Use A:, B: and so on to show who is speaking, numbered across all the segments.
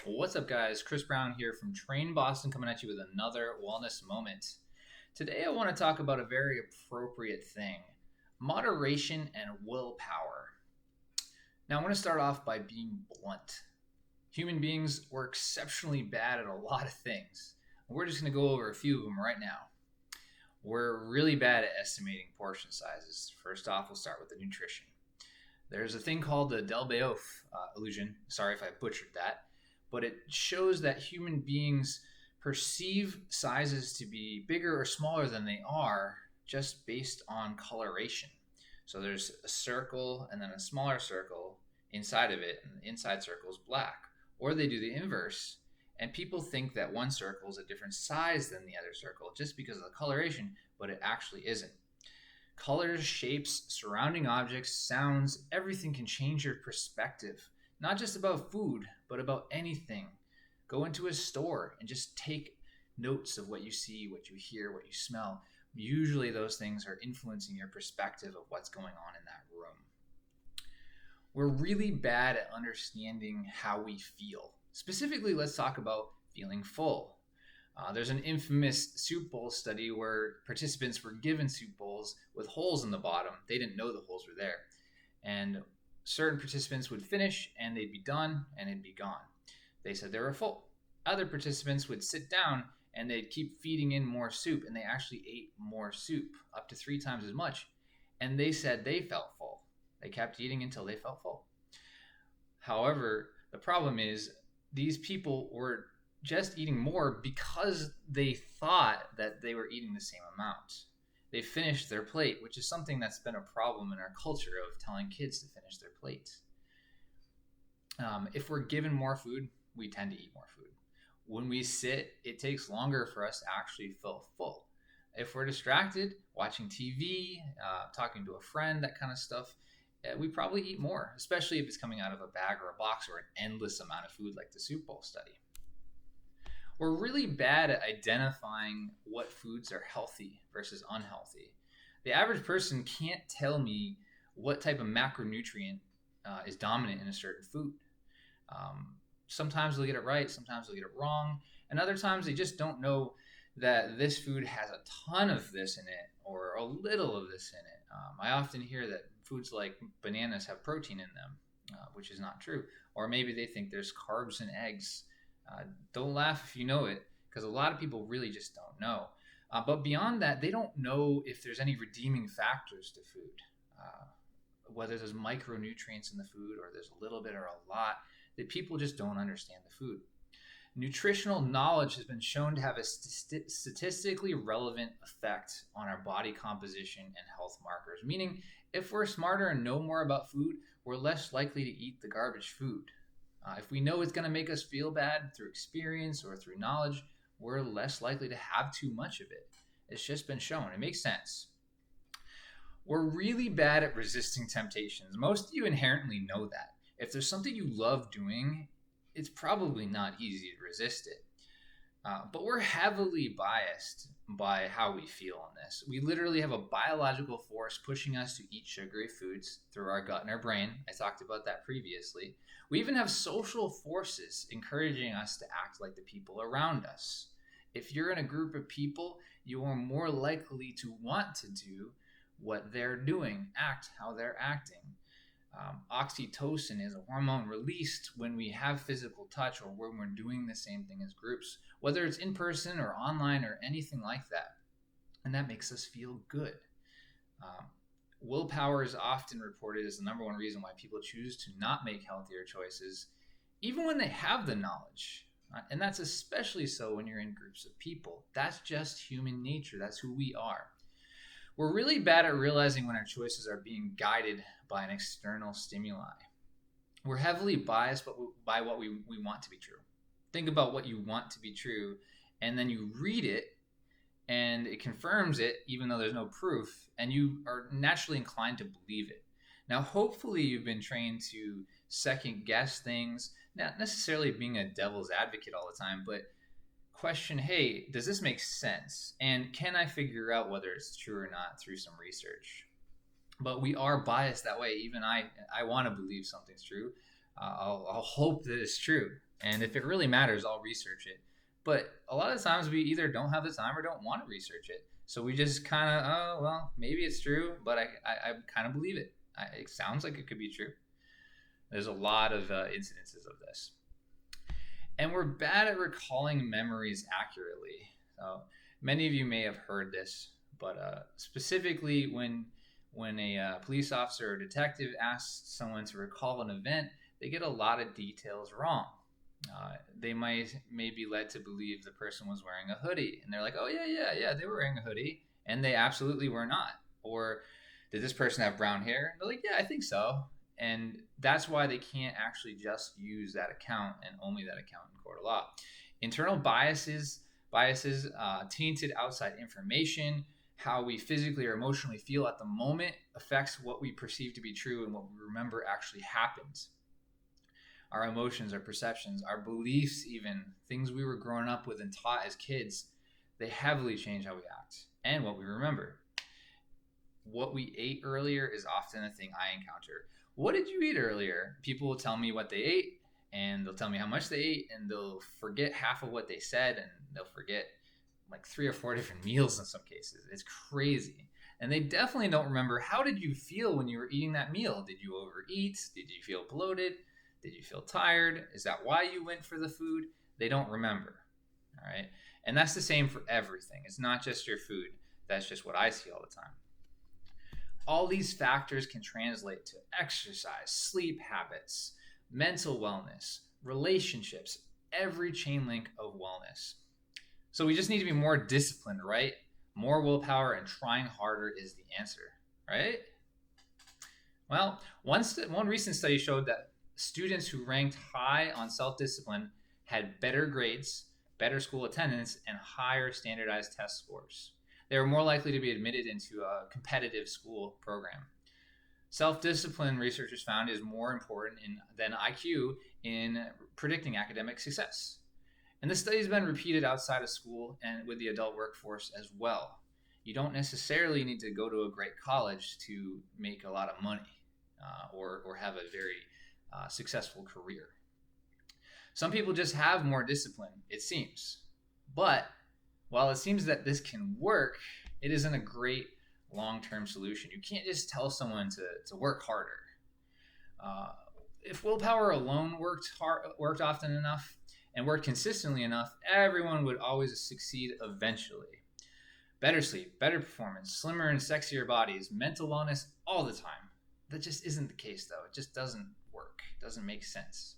A: What's up, guys? Chris Brown here from Train Boston coming at you with another wellness moment. Today, I want to talk about a very appropriate thing: moderation and willpower. Now, I want to start off by being blunt. Human beings were exceptionally bad at a lot of things. We're just going to go over a few of them right now. We're really bad at estimating portion sizes. First off, we'll start with the nutrition. There's a thing called the Del illusion. Sorry if I butchered that, but it shows that human beings perceive sizes to be bigger or smaller than they are just based on coloration. So there's a circle and then a smaller circle inside of it, and the inside circle is black. Or they do the inverse, and people think that one circle is a different size than the other circle just because of the coloration, but it actually isn't. Colors, shapes, surrounding objects, sounds, everything can change your perspective. Not just about food, but about anything. Go into a store and just take notes of what you see, what you hear, what you smell. Usually those things are influencing your perspective of what's going on in that room. We're really bad at understanding how we feel. Specifically, let's talk about feeling full. There's an infamous soup bowl study where participants were given soup bowls with holes in the bottom. They didn't know the holes were there. And certain participants would finish and they'd be done and it'd be gone. They said they were full. Other participants would sit down and they'd keep feeding in more soup, and they actually ate more soup, up to 3 times as much. And they said they felt full. They kept eating until they felt full. However, the problem is these people were just eating more because they thought that they were eating the same amount. They finished their plate, which is something that's been a problem in our culture of telling kids to finish their plates. If we're given more food, we tend to eat more food. When we sit, it takes longer for us to actually feel full. If we're distracted, watching TV, talking to a friend, that kind of stuff, we probably eat more, especially if it's coming out of a bag or a box or an endless amount of food like the soup bowl study. We're really bad at identifying what foods are healthy versus unhealthy. The average person can't tell me what type of macronutrient is dominant in a certain food. Sometimes they'll get it right, sometimes they'll get it wrong, and other times they just don't know that this food has a ton of this in it or a little of this in it. I often hear that foods like bananas have protein in them, which is not true. Or maybe they think there's carbs in eggs. Don't laugh if you know it, because a lot of people really just don't know. But beyond that, they don't know if there's any redeeming factors to food, whether there's micronutrients in the food or there's a little bit or a lot, that people just don't understand the food. Nutritional knowledge has been shown to have a statistically relevant effect on our body composition and health markers, meaning if we're smarter and know more about food, we're less likely to eat the garbage food. If we know it's going to make us feel bad through experience or through knowledge, we're less likely to have too much of it. It's just been shown. It makes sense. We're really bad at resisting temptations. Most of you inherently know that. If there's something you love doing, it's probably not easy to resist it. But we're heavily biased by how we feel on this. We literally have a biological force pushing us to eat sugary foods through our gut and our brain. I talked about that previously. We even have social forces encouraging us to act like the people around us. If you're in a group of people, you are more likely to want to do what they're doing, act how they're acting. Oxytocin is a hormone released when we have physical touch or when we're doing the same thing as groups, whether it's in person or online or anything like that. And that makes us feel good. Willpower is often reported as the number one reason why people choose to not make healthier choices, even when they have the knowledge. And that's especially so when you're in groups of people. That's just human nature. That's who we are. We're really bad at realizing when our choices are being guided by an external stimuli. We're heavily biased by what we want to be true. Think about what you want to be true, and then you read it, and it confirms it, even though there's no proof, and you are naturally inclined to believe it. Now, hopefully you've been trained to second guess things, not necessarily being a devil's advocate all the time, but question, hey, does this make sense? And can I figure out whether it's true or not through some research? But we are biased that way. Even I want to believe something's true. I'll hope that it's true. And if it really matters, I'll research it. But a lot of times we either don't have the time or don't want to research it. So we just kind of, oh, well, maybe it's true, but I kind of believe it. It sounds like it could be true. There's a lot of incidences of this. And we're bad at recalling memories accurately. So many of you may have heard this, but specifically when a police officer or detective asks someone to recall an event, they get a lot of details wrong. They may be led to believe the person was wearing a hoodie, and they're like, oh yeah, they were wearing a hoodie, and they absolutely were not. Or did this person have brown hair? And they're like, yeah, I think so. And that's why they can't actually just use that account and only that account in court of law. Internal biases, tainted outside information, how we physically or emotionally feel at the moment affects what we perceive to be true and what we remember actually happens. Our emotions, our perceptions, our beliefs, even things we were growing up with and taught as kids, they heavily change how we act and what we remember. What we ate earlier is often a thing I encounter. What did you eat earlier? People will tell me what they ate, and they'll tell me how much they ate, and they'll forget half of what they said, and they'll forget like 3 or 4 different meals in some cases. It's crazy. And they definitely don't remember, how did you feel when you were eating that meal? Did you overeat? Did you feel bloated? Did you feel tired? Is that why you went for the food? They don't remember. All right. And that's the same for everything. It's not just your food. That's just what I see all the time. All these factors can translate to exercise, sleep habits, mental wellness, relationships, every chain link of wellness. So we just need to be more disciplined, right? More willpower and trying harder is the answer, right? Well, one recent study showed that students who ranked high on self-discipline had better grades, better school attendance, and higher standardized test scores. They were more likely to be admitted into a competitive school program. Self-discipline, researchers found, is more important than IQ in predicting academic success. And this study has been repeated outside of school and with the adult workforce as well. You don't necessarily need to go to a great college to make a lot of money or have a very successful career. Some people just have more discipline, it seems. But while it seems that this can work, it isn't a great long-term solution. You can't just tell someone to work harder. If willpower alone worked often enough and worked consistently enough, everyone would always succeed eventually. Better sleep, better performance, slimmer and sexier bodies, mental wellness all the time. That just isn't the case, though. It just doesn't work. It doesn't make sense.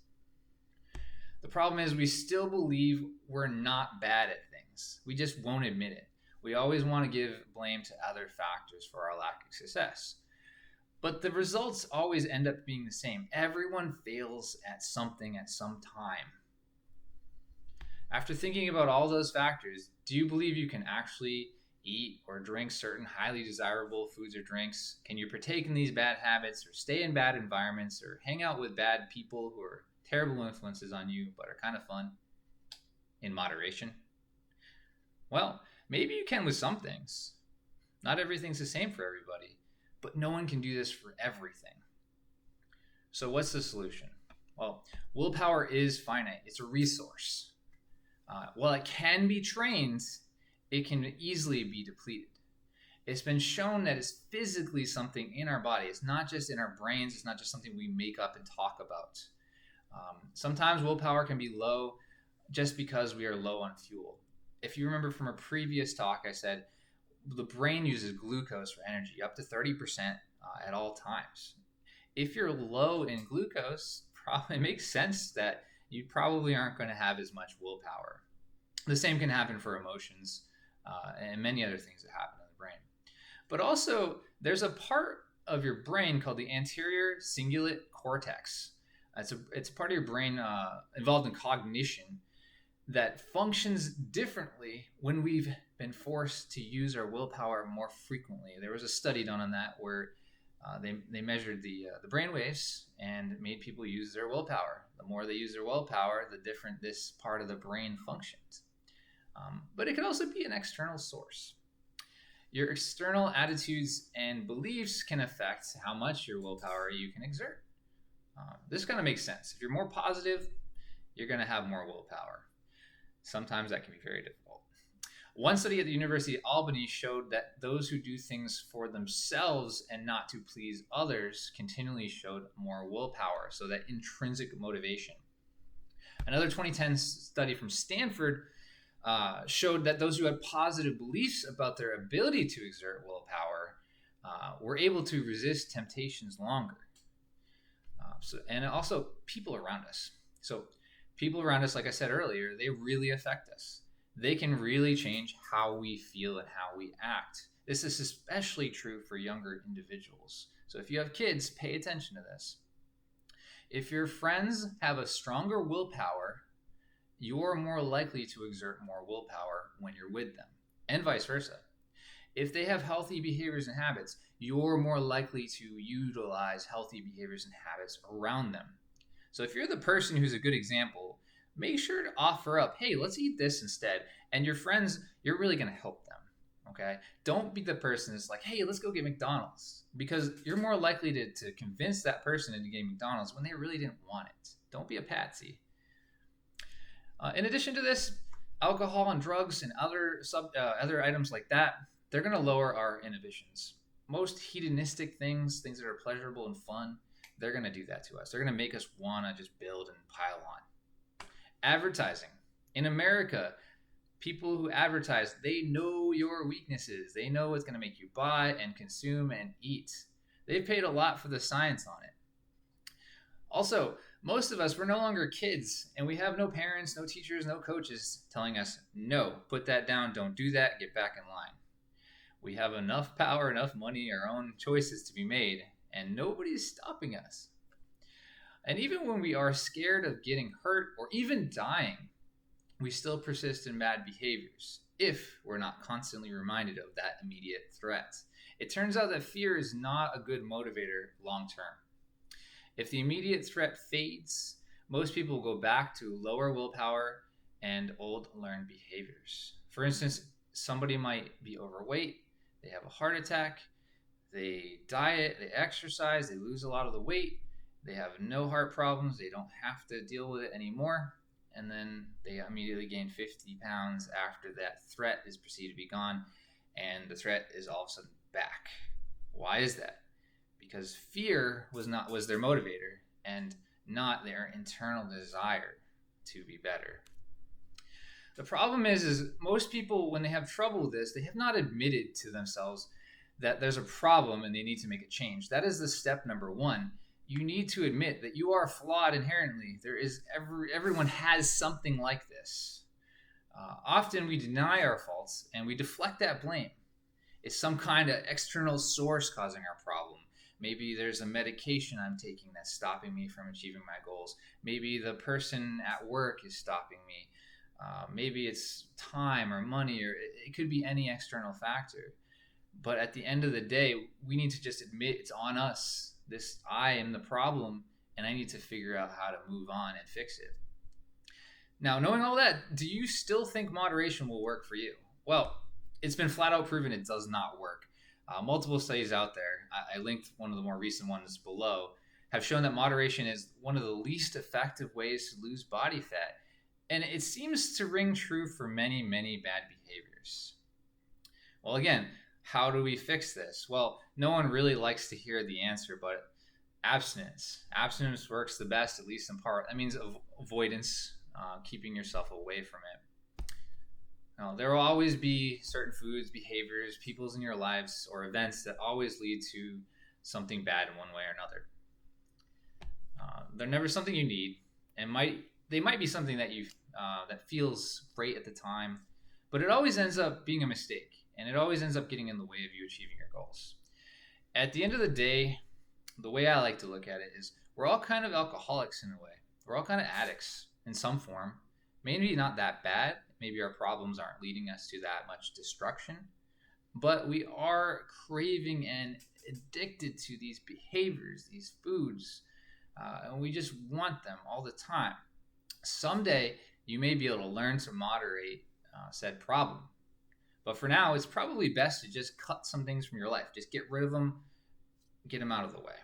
A: The problem is we still believe we're not bad at things. We just won't admit it. We always want to give blame to other factors for our lack of success. But the results always end up being the same. Everyone fails at something at some time. After thinking about all those factors, do you believe you can actually eat or drink certain highly desirable foods or drinks? Can you partake in these bad habits or stay in bad environments or hang out with bad people who are terrible influences on you but are kind of fun in moderation? Well, maybe you can with some things. Not everything's the same for everybody, but no one can do this for everything. So what's the solution? Well, willpower is finite. It's a resource. While it can be trained, it can easily be depleted. It's been shown that it's physically something in our body. It's not just in our brains. It's not just something we make up and talk about. Sometimes willpower can be low just because we are low on fuel. If you remember from a previous talk, I said the brain uses glucose for energy, up to 30% at all times. If you're low in glucose, probably makes sense that you probably aren't going to have as much willpower. The same can happen for emotions and many other things that happen in the brain. But also, there's a part of your brain called the anterior cingulate cortex. It's part of your brain involved in cognition that functions differently when we've been forced to use our willpower more frequently. There was a study done on that where they measured the brain waves and made people use their willpower. The more they use their willpower, the different this part of the brain functions. But it can also be an external source. Your external attitudes and beliefs can affect how much your willpower you can exert. This kind of makes sense. If you're more positive, you're going to have more willpower. Sometimes that can be very difficult. One study at the University of Albany showed that those who do things for themselves and not to please others continually showed more willpower, so that intrinsic motivation. Another 2010 study from Stanford showed that those who had positive beliefs about their ability to exert willpower were able to resist temptations longer. And also people around us. So people around us, like I said earlier, they really affect us. They can really change how we feel and how we act. This is especially true for younger individuals. So if you have kids, pay attention to this. If your friends have a stronger willpower, you're more likely to exert more willpower when you're with them, and vice versa. If they have healthy behaviors and habits, you're more likely to utilize healthy behaviors and habits around them. So if you're the person who's a good example, make sure to offer up, hey, let's eat this instead. And your friends, you're really going to help them, okay? Don't be the person that's like, hey, let's go get McDonald's, because you're more likely to convince that person into getting McDonald's when they really didn't want it. Don't be a patsy. In addition to this, alcohol and drugs and other items like that, they're going to lower our inhibitions. Most hedonistic things that are pleasurable and fun, they're going to do that to us. They're going to make us want to just build and pile on. Advertising. In America, people who advertise, they know your weaknesses. They know what's going to make you buy and consume and eat. They've paid a lot for the science on it. Also, most of us, we're no longer kids, and we have no parents, no teachers, no coaches telling us, no, put that down, don't do that, get back in line. We have enough power, enough money, our own choices to be made, and nobody's stopping us. And even when we are scared of getting hurt or even dying, we still persist in bad behaviors if we're not constantly reminded of that immediate threat. It turns out that fear is not a good motivator long term. If the immediate threat fades, most people go back to lower willpower and old learned behaviors. For instance, somebody might be overweight, they have a heart attack, they diet, they exercise, they lose a lot of the weight, they have no heart problems, they don't have to deal with it anymore, and then they immediately gain 50 pounds after that threat is perceived to be gone, and the threat is all of a sudden back. Why is that? Because fear was their motivator and not their internal desire to be better. The problem is most people, when they have trouble with this, they have not admitted to themselves that there's a problem and they need to make a change. That is the step number one. You need to admit that you are flawed inherently. Everyone has something like this. Often we deny our faults and we deflect that blame. It's some kind of external source causing our problem. Maybe there's a medication I'm taking that's stopping me from achieving my goals. Maybe the person at work is stopping me. Maybe it's time or money, or it could be any external factor. But at the end of the day, we need to just admit it's on us. I am the problem, and I need to figure out how to move on and fix it. Now, knowing all that, do you still think moderation will work for you? Well, it's been flat out proven it does not work. Multiple studies out there, I linked one of the more recent ones below, have shown that moderation is one of the least effective ways to lose body fat. And it seems to ring true for many, many bad behaviors. Well, again, how do we fix this? Well, no one really likes to hear the answer, but abstinence. Abstinence works the best, at least in part. That means avoidance, keeping yourself away from it. Now, there will always be certain foods, behaviors, peoples in your lives, or events that always lead to something bad in one way or another. They're never something you need, and they might be something that that feels great at the time, but it always ends up being a mistake, and it always ends up getting in the way of you achieving your goals. At the end of the day, the way I like to look at it is we're all kind of alcoholics in a way. We're all kind of addicts in some form. Maybe not that bad. Maybe our problems aren't leading us to that much destruction, but we are craving and addicted to these behaviors, these foods, and we just want them all the time. Someday, you may be able to learn to moderate said problem. But for now, it's probably best to just cut some things from your life. Just get rid of them, get them out of the way.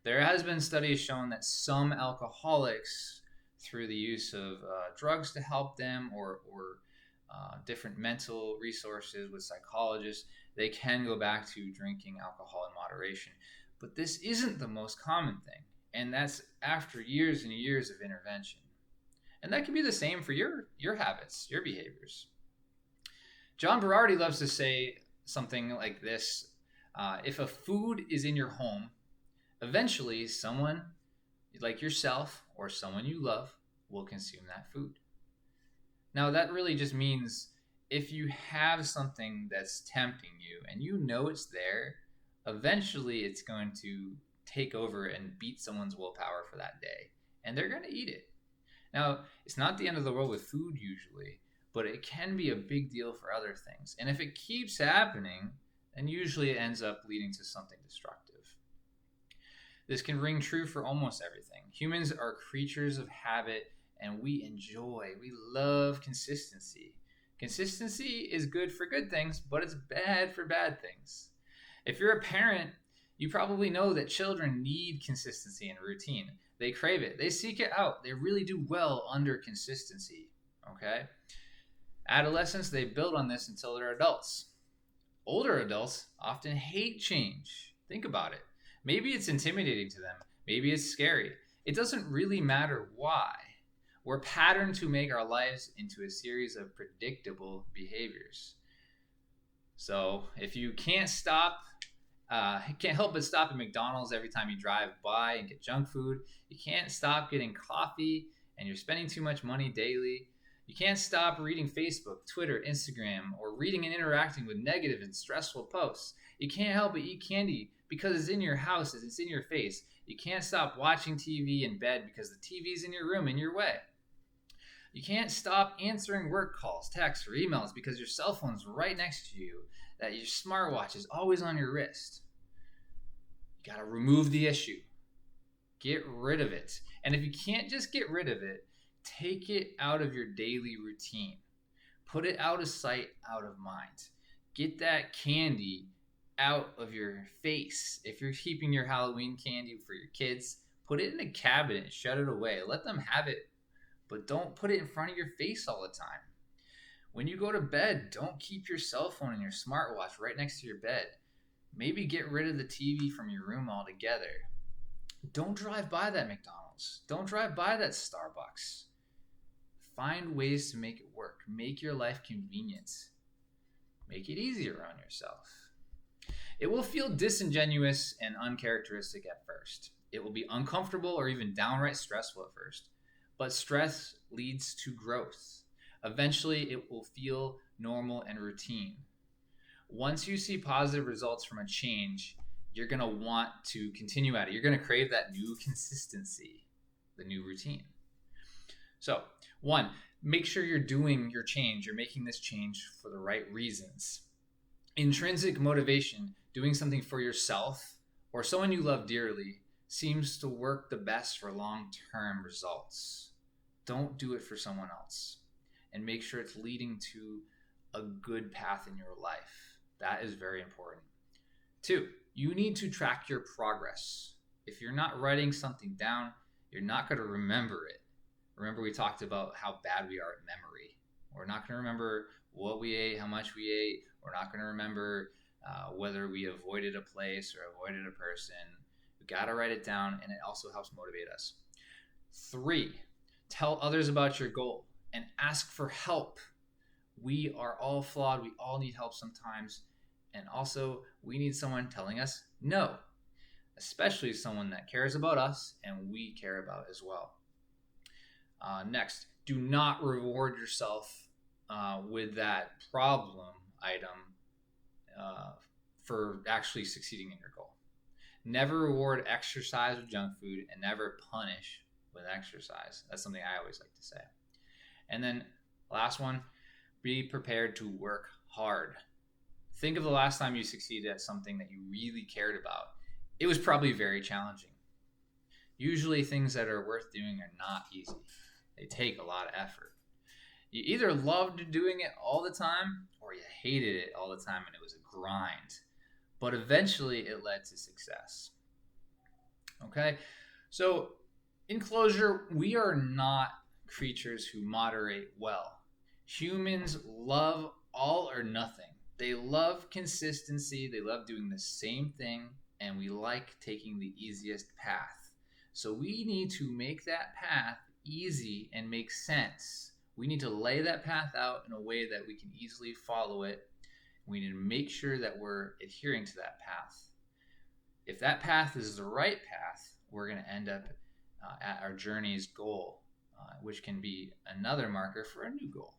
A: There has been studies showing that some alcoholics through the use of drugs to help them, or different mental resources with psychologists, they can go back to drinking alcohol in moderation. But this isn't the most common thing, and that's after years and years of intervention. And that can be the same for your habits, your behaviors. John Berardi loves to say something like this: if a food is in your home, eventually someone like yourself or someone you love will consume that food. Now, that really just means if you have something that's tempting you and you know it's there, eventually it's going to take over and beat someone's willpower for that day, and they're going to eat it. Now, it's not the end of the world with food usually, but it can be a big deal for other things. And if it keeps happening, then usually it ends up leading to something destructive. This can ring true for almost everything. Humans are creatures of habit, and we love consistency. Consistency is good for good things, but it's bad for bad things. If you're a parent, you probably know that children need consistency and routine. They crave it. They seek it out. They really do well under consistency, okay? Adolescents, they build on this until they're adults. Older adults often hate change. Think about it. Maybe it's intimidating to them. Maybe it's scary. It doesn't really matter why. We're patterned to make our lives into a series of predictable behaviors. So if you can't help but stop at McDonald's every time you drive by and get junk food, you can't stop getting coffee, and you're spending too much money daily, you can't stop reading Facebook, Twitter, Instagram, or reading and interacting with negative and stressful posts. You can't help but eat candy because it's in your house, it's in your face. You can't stop watching TV in bed because the TV's in your room, in your way. You can't stop answering work calls, texts, or emails because your cell phone's right next to you, that your smartwatch is always on your wrist. You gotta remove the issue. Get rid of it. And if you can't just get rid of it, take it out of your daily routine. Put it out of sight, out of mind. Get that candy out of your face. If you're keeping your Halloween candy for your kids, put it in a cabinet and shut it away. Let them have it, but don't put it in front of your face all the time. When you go to bed, don't keep your cell phone and your smartwatch right next to your bed. Maybe get rid of the TV from your room altogether. Don't drive by that McDonald's. Don't drive by that Starbucks. Find ways to make it work. Make your life convenient. Make it easier on yourself. It will feel disingenuous and uncharacteristic at first. It will be uncomfortable or even downright stressful at first. But stress leads to growth. Eventually, it will feel normal and routine. Once you see positive results from a change, you're going to want to continue at it. You're going to crave that new consistency, the new routine. So, 1, make sure you're doing your change. You're making this change for the right reasons. Intrinsic motivation, doing something for yourself or someone you love dearly, seems to work the best for long-term results. Don't do it for someone else, and make sure it's leading to a good path in your life. That is very important. 2, you need to track your progress. If you're not writing something down, you're not going to remember it. Remember, we talked about how bad we are at memory. We're not going to remember what we ate, how much we ate. We're not going to remember whether we avoided a place or avoided a person. We got to write it down, and it also helps motivate us. 3, tell others about your goal and ask for help. We are all flawed. We all need help sometimes. And also, we need someone telling us no, especially someone that cares about us and we care about as well. Next, do not reward yourself with that problem item for actually succeeding in your goal. Never reward exercise with junk food, and never punish with exercise. That's something I always like to say. And then last one, be prepared to work hard. Think of the last time you succeeded at something that you really cared about. It was probably very challenging. Usually things that are worth doing are not easy. They take a lot of effort. You either loved doing it all the time or you hated it all the time and it was a grind. But eventually it led to success. Okay? So In closure, we are not creatures who moderate well. Humans love all or nothing. They love consistency, they love doing the same thing, and we like taking the easiest path. So we need to make that path easy and make sense. We need to lay that path out in a way that we can easily follow it. We need to make sure that we're adhering to that path. If that path is the right path, we're going to end up at our journey's goal, which can be another marker for a new goal.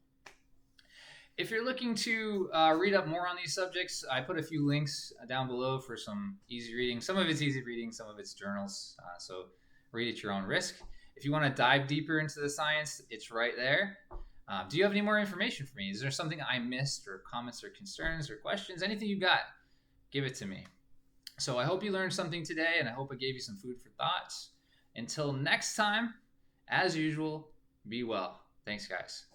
A: If you're looking to read up more on these subjects, I put a few links down below for some easy reading. Some of it's easy reading, some of it's journals, so read at your own risk. If you want to dive deeper into the science, it's right there. Do you have any more information for me? Is there something I missed, or comments or concerns or questions? Anything you got, give it to me. So I hope you learned something today, and I hope it gave you some food for thought. Until next time, as usual, be well. Thanks, guys.